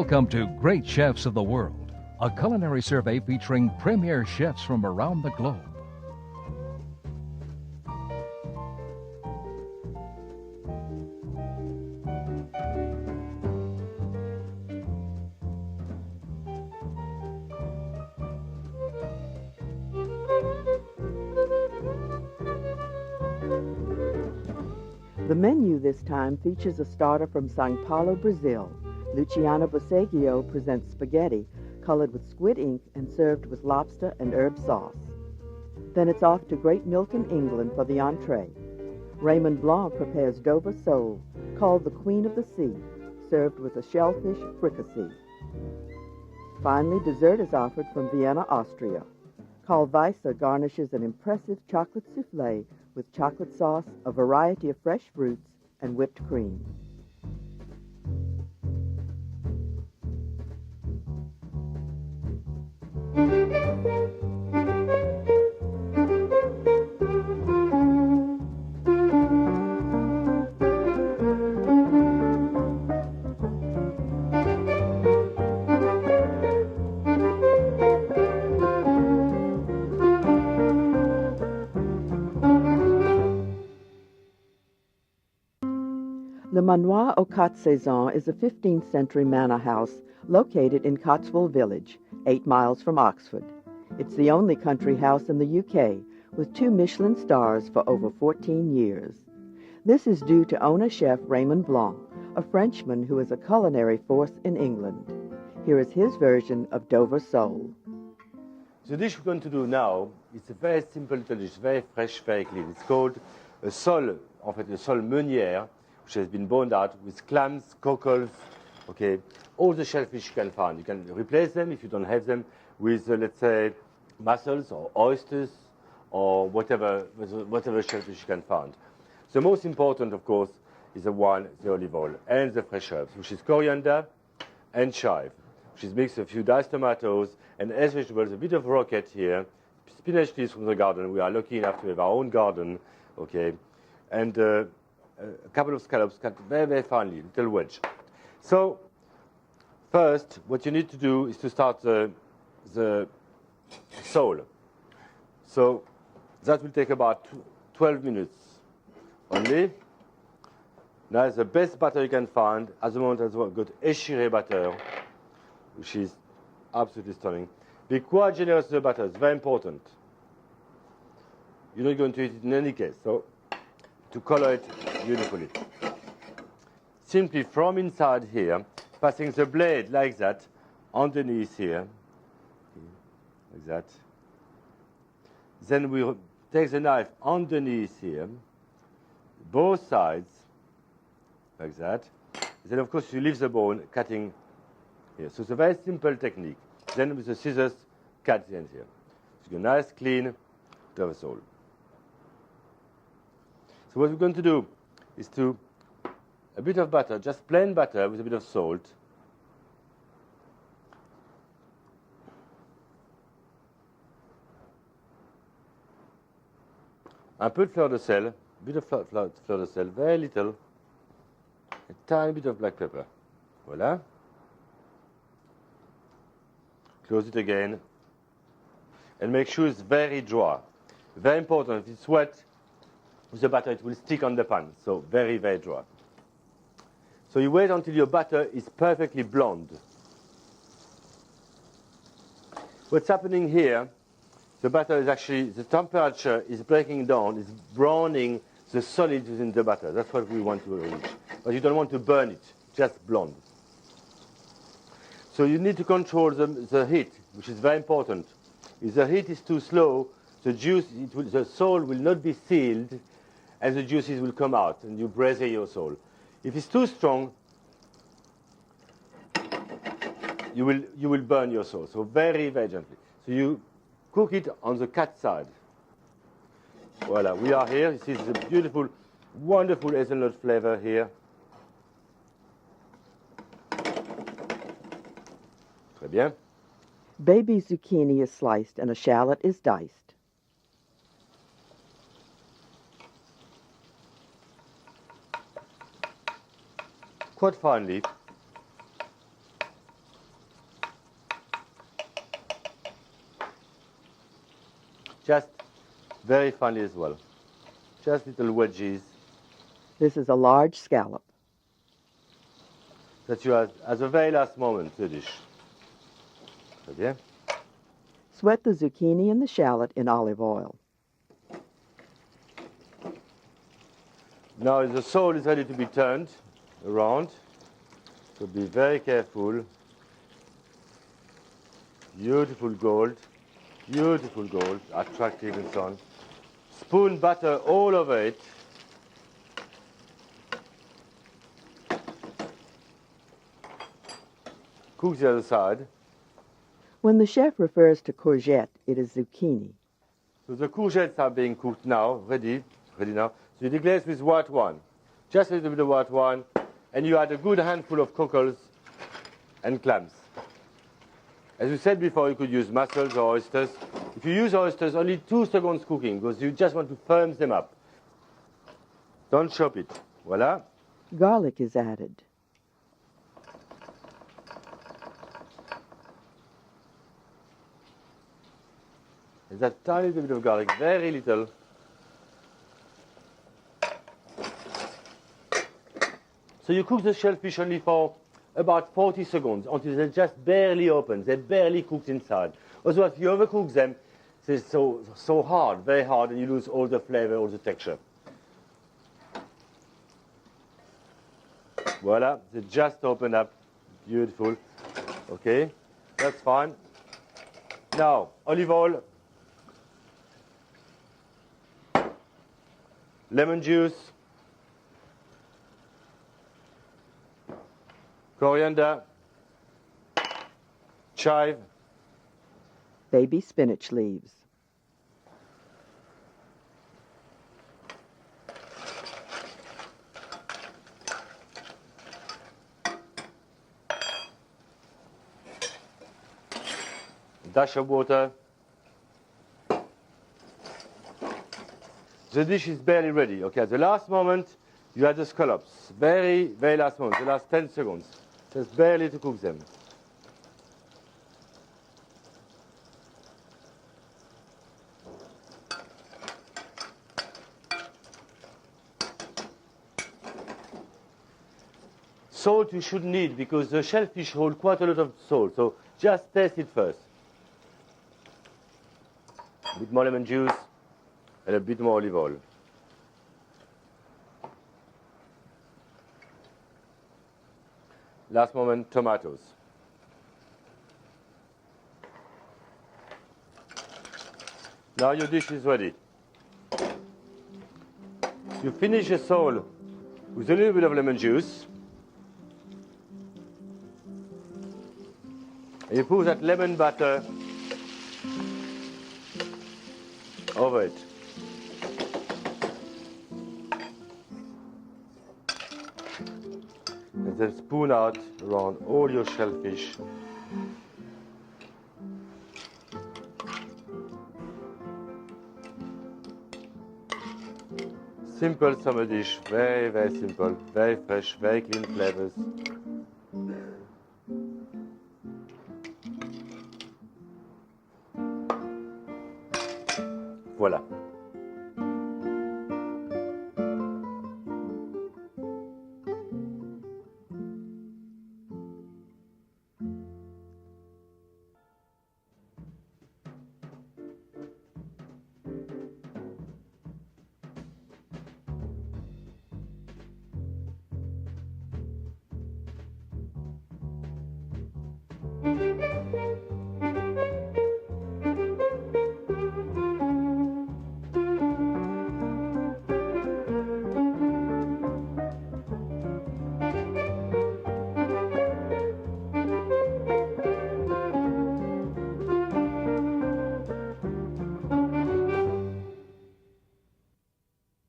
Welcome to Great Chefs of the World, a culinary survey featuring premier chefs from around the globe. The menu this time features a starter from Sao Paulo, Brazil. Luciano Bosseggio presents spaghetti colored with squid ink and served with lobster and herb sauce. Then it's off to Great Milton, England for the entree. Raymond Blanc prepares Dover sole, called the Queen of the Sea, served with a shellfish fricassee. Finally, dessert is offered from Vienna, Austria. Called Weisse garnishes an impressive chocolate souffle with chocolate sauce, a variety of fresh fruits, and whipped cream. The Manoir au Quat Saisons is a 15th century manor house located in Cotswold Village, 8 miles from Oxford. It's the only country house in the UK with 2 Michelin stars for over 14 years. This is due to owner-chef Raymond Blanc, a Frenchman who is a culinary force in England. Here is his version of Dover sole. The dish we're going to do now is a very simple little dish, very fresh, very clean. It's called a sole, en fait, a sole meunière, which has been boned out with clams, cockles, okay, all the shellfish you can find. You can replace them if you don't have them with, let's say, mussels or oysters or whatever shellfish you can find. The most important, of course, is the wine, the olive oil, and the fresh herbs, which is coriander and chive, which is mixed with a few diced tomatoes, and as vegetables, a bit of rocket here, spinach leaves from the garden. We are lucky enough to have our own garden, okay, and a couple of scallops cut very, very finely, little wedge. So, first, what you need to do is to start the sole. So, that will take about 12 minutes only. Now, the best butter you can find, at the moment as well, got Echiré butter, which is absolutely stunning. Be quite generous with the butter, it's very important. You're not going to eat it in any case, so to color it beautifully. Simply from inside here, passing the blade like that, underneath here, like that. Then we take the knife underneath here, both sides, like that. Then of course you leave the bone, cutting here. So it's a very simple technique. Then with the scissors, cut the end here. So a nice, clean Dover sole. So what we're going to do is to a bit of butter, just plain butter with a bit of salt. Un peu de fleur de sel, a bit of fleur de sel, very little. A tiny bit of black pepper. Voila. Close it again. And make sure it's very dry. Very important, if it's wet, with the butter it will stick on the pan. So very, very dry. So you wait until your butter is perfectly blonde. What's happening here, the butter is actually, the temperature is breaking down, is browning the solids within the butter. That's what we want to reach. But you don't want to burn it, just blonde. So you need to control the heat, which is very important. If the heat is too slow, the sole will not be sealed, and the juices will come out, and you braise your sole. If it's too strong, you will burn your sole. So very, very gently. So you cook it on the cut side. Voila, we are here. This is the beautiful, wonderful hazelnut flavor here. Très bien. Baby zucchini is sliced and a shallot is diced. Quite finely. just very finely as well. Just little wedges This is a large scallop. that you add at the very last moment to the dish. Très bien. Sweat the zucchini and the shallot in olive oil. Now the sole is ready to be turned around, so be very careful. Beautiful gold, attractive and so on. Spoon butter all over it. Cook the other side. When the chef refers to courgette, it is zucchini. So the courgettes are being cooked now, ready now. So you deglaze with white wine, just a little bit of white wine, and you add a good handful of cockles and clams. As we said before, you could use mussels or oysters. If you use oysters, only 2 seconds cooking, because you just want to firm them up. Don't chop it. Voila. Garlic is added. There's a tiny little bit of garlic, very little. So you cook the shellfish only for about 40 seconds until they just barely open, they're barely cooked inside. Otherwise, if you overcook them, they're so hard, very hard, and you lose all the flavor, all the texture. Voila, they just open up, beautiful. Okay, that's fine. Now, olive oil, lemon juice, coriander, chive, Baby spinach leaves. dash of water. The dish is barely ready. Okay, at the last moment, you add the scallops. Very, very last moment, the last 10 seconds. Just barely to cook them. Salt you shouldn't need because the shellfish hold quite a lot of salt, so just taste it first. A bit more lemon juice and a bit more olive oil. Last moment, tomatoes. Now your dish is ready. You finish the sole with a little bit of lemon juice. And you put that lemon butter over it. And then spoon out around all your shellfish. Simple summer dish, very, very simple, very fresh, very clean flavors.